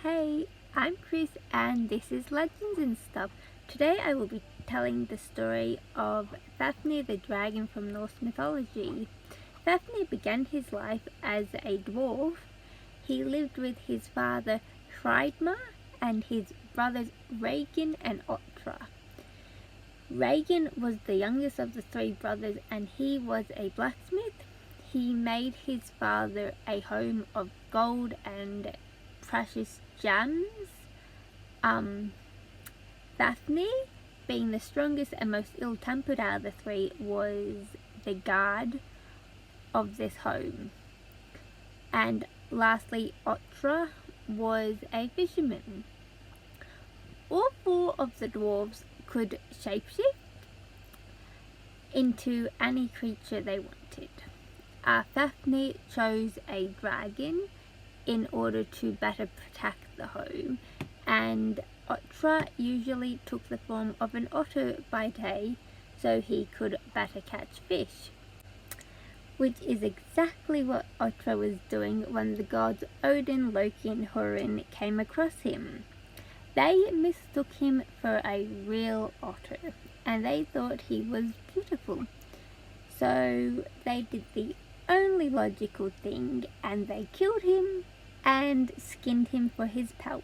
Hey, I'm Chris and this is Legends and Stuff. Today I will be telling the story of Fafnir the dragon from Norse mythology. Fafnir began his life as a dwarf. He lived with his father Hreidmar and his brothers Regin and Otra. Regin was the youngest of the three brothers and he was a blacksmith. He made his father a home of gold and precious gems. Fafnir, being the strongest and most ill-tempered out of the three, was the guard of this home. And lastly, Otra was a fisherman. All four of the dwarves could shapeshift into any creature they wanted. Fafnir chose a dragon in order to better protect the home, and Otra usually took the form of an otter by day so he could better catch fish, which is exactly what Otra was doing when the gods Odin, Loki and Hurin came across him. They mistook him for a real otter and they thought he was beautiful, so they did the only logical thing and they killed him and skinned him for his pelt.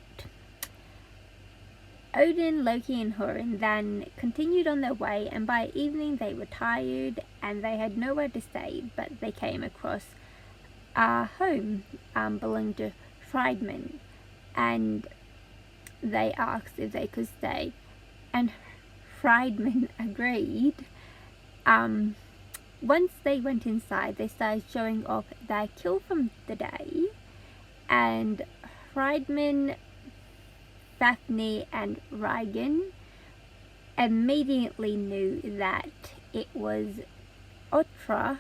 Odin, Loki and Hurin then continued on their way, and by evening they were tired and they had nowhere to stay, but they came across a home belonging to Hreidmar, and they asked if they could stay, and Hreidmar agreed. Once they went inside, they started showing off their kill from the day, and Hreidmar, Fafnir and Regin immediately knew that it was Otra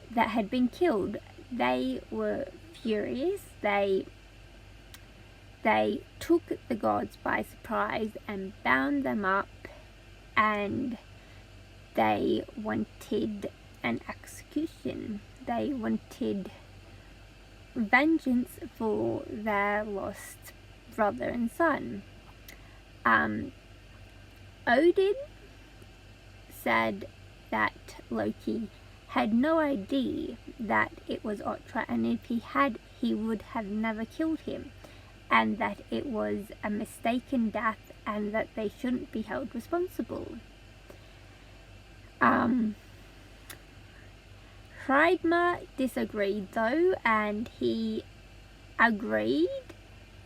that had been killed. They were furious. They took the gods by surprise and bound them up, and they wanted an execution. They wanted vengeance for their lost brother and son. Odin said that Loki had no idea that it was Otra, and if he had, he would have never killed him, and that it was a mistaken death and that they shouldn't be held responsible. Hreidmar disagreed though, and he agreed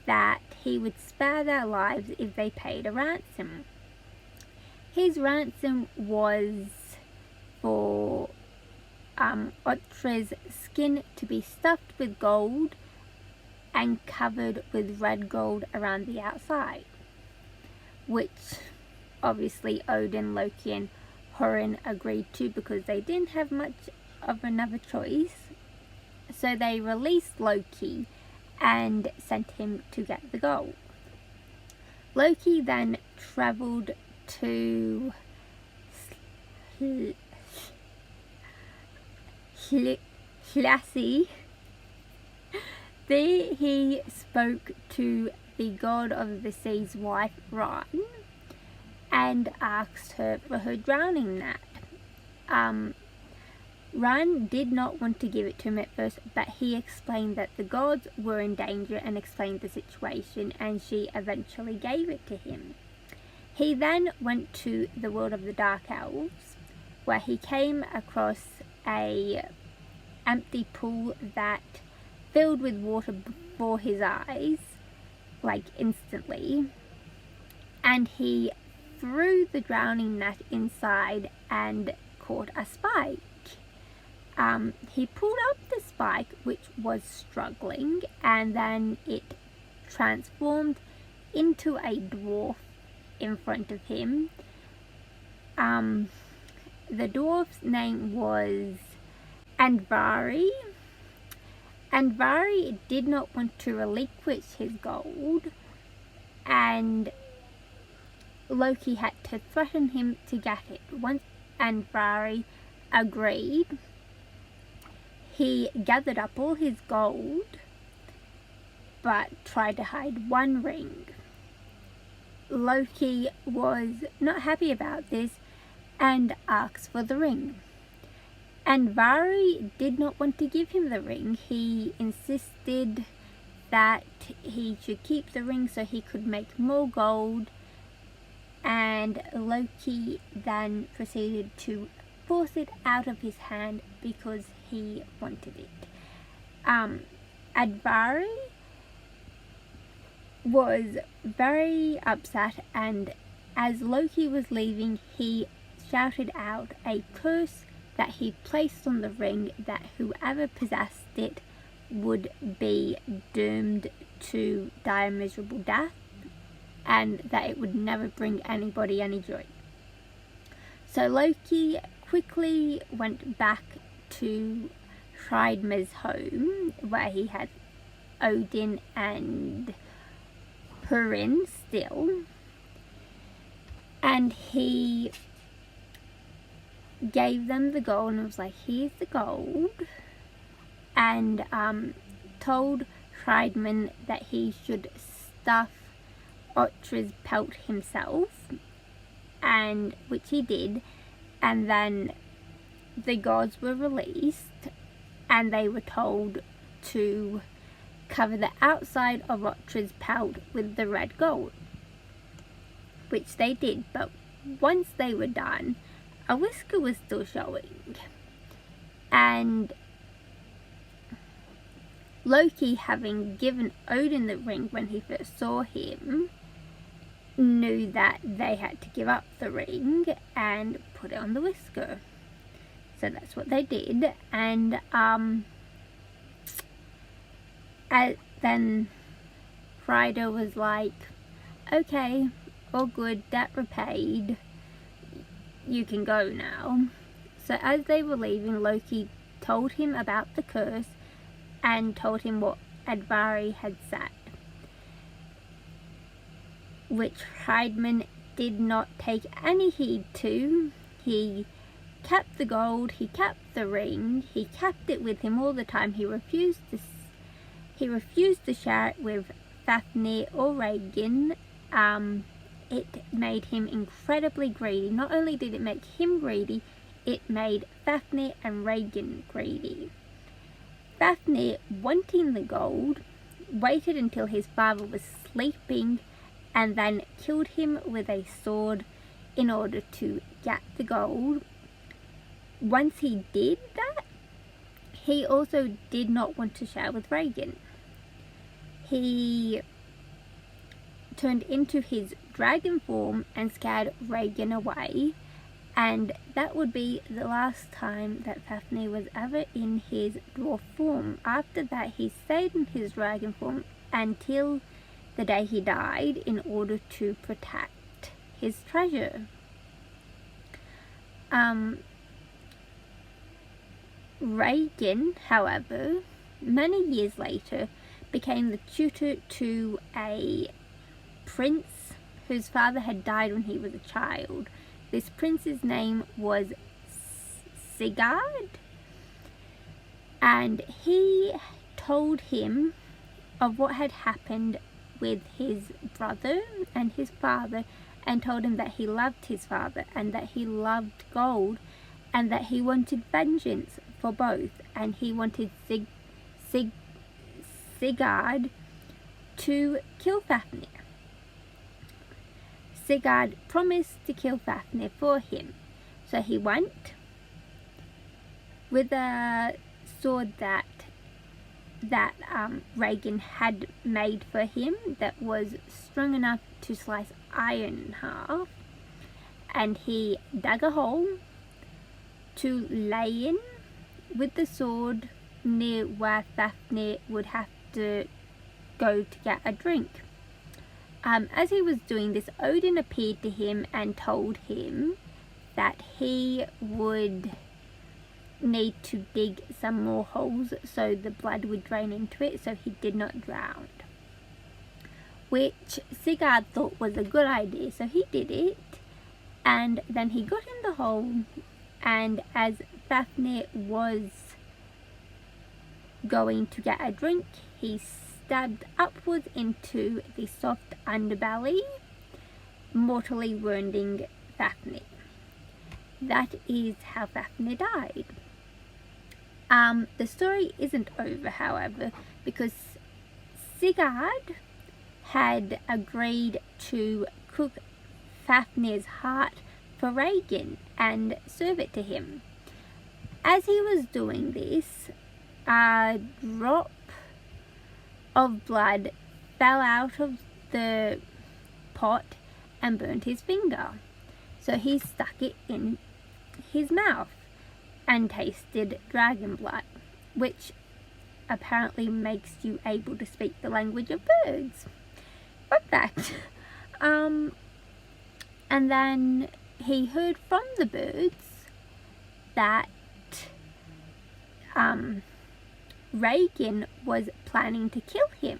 that he would spare their lives if they paid a ransom. His ransom was for Otra's skin to be stuffed with gold and covered with red gold around the outside, which obviously Odin, Loki and Hurin agreed to because they didn't have much of another choice. So they released Loki and sent him to get the gold. Loki then travelled to Hlasi. There he spoke to the god of the sea's wife, Ran, and asked her for her drowning net. Ran did not want to give it to him at first, but he explained that the gods were in danger and explained the situation, and she eventually gave it to him. He then went to the world of the Dark Elves, where he came across a empty pool that filled with water before his eyes, like instantly, and he threw the drowning net inside and caught a spike. He pulled up the spike, which was struggling, and then it transformed into a dwarf in front of him. The dwarf's name was Andvari. Andvari did not want to relinquish his gold, and Loki had to threaten him to get it. Once Andvari agreed, he gathered up all his gold but tried to hide one ring. Loki was not happy about this and asked for the ring. And Vari did not want to give him the ring. He insisted that he should keep the ring so he could make more gold, and Loki then proceeded to force it out of his hand because he wanted it. Advari was very upset, and as Loki was leaving, he shouted out a curse that he placed on the ring, that whoever possessed it would be doomed to die a miserable death, and that it would never bring anybody any joy. So Loki quickly went back to Hreidmar's home, where he had Odin and Hurin still, and he gave them the gold and was like, here's the gold, and told Hreidmar that he should stuff Otra's pelt himself, and which he did, and then the gods were released and they were told to cover the outside of Otra's pelt with the red gold, which they did. But once they were done, a whisker was still showing, and Loki, having given Odin the ring when he first saw him, knew that they had to give up the ring and put it on the whisker. So that's what they did, and then Friday was like, okay, all good, debt repaid, you can go now. So as they were leaving, Loki told him about the curse and told him what Advari had said, which Hreidmar did not take any heed to. He kept the gold, he kept the ring, he kept it with him all the time. He refused to share it with Fafnir or Regin. It made him incredibly greedy. Not only did it make him greedy, it made Fafnir and Regin greedy. Fafnir, wanting the gold, waited until his father was sleeping and then killed him with a sword in order to get the gold. Once he did that, he also did not want to share with Regin. He turned into his dragon form and scared Regin away, and that would be the last time that Fafnir was ever in his dwarf form. After that, he stayed in his dragon form until the day he died in order to protect his treasure. Regin, however, many years later, became the tutor to a prince whose father had died when he was a child. This prince's name was Sigurd, and he told him of what had happened with his brother and his father, and told him that he loved his father and that he loved gold and that he wanted vengeance for both, and he wanted Sigurd to kill Fafnir. Sigurd promised to kill Fafnir for him, so he went with a sword that Regin had made for him, that was strong enough to slice iron in half, and he dug a hole to lay in with the sword near where Fafnir would have to go to get a drink. As he was doing this, Odin appeared to him and told him that he would need to dig some more holes so the blood would drain into it so he did not drown, which Sigurd thought was a good idea, so he did it. And then he got in the hole, and as Fafnir was going to get a drink, he stabbed upwards into the soft underbelly, mortally wounding Fafnir. That is how Fafnir died. The story isn't over, however, because Sigurd had agreed to cook Fafnir's heart for Regin and serve it to him. As he was doing this, a drop of blood fell out of the pot and burnt his finger. So he stuck it in his mouth and tasted dragon blood, which apparently makes you able to speak the language of birds. Fun fact. And then he heard from the birds that Regin was planning to kill him.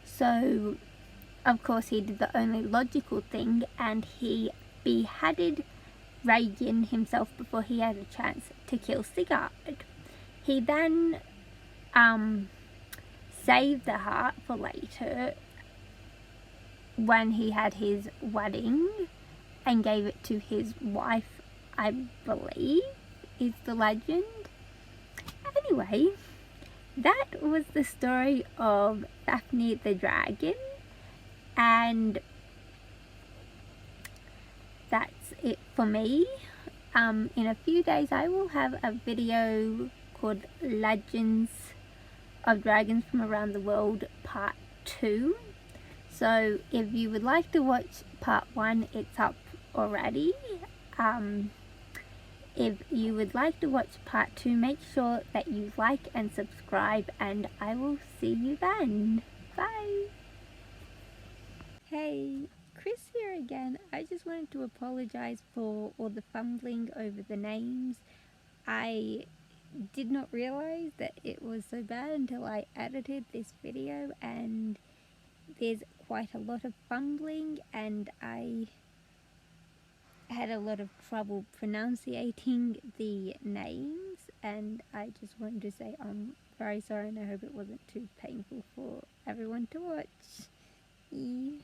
So, of course, he did the only logical thing, and he beheaded Regin himself before he had a chance to kill Sigurd. He then saved the heart for later when he had his wedding and gave it to his wife, I believe, is the legend. Anyway, that was the story of Fafnir the dragon, and that's it for me. In a few days I will have a video called Legends of Dragons from Around the World Part 2. So if you would like to watch Part 1, it's up already. If you would like to watch Part 2, make sure that you like and subscribe, and I will see you then. Bye! Hey, Chris here again. I just wanted to apologize for all the fumbling over the names. I did not realize that it was so bad until I edited this video, and there's quite a lot of fumbling, and I had a lot of trouble pronouncing the names, and I just wanted to say I'm very sorry, and I hope it wasn't too painful for everyone to watch. Yeah.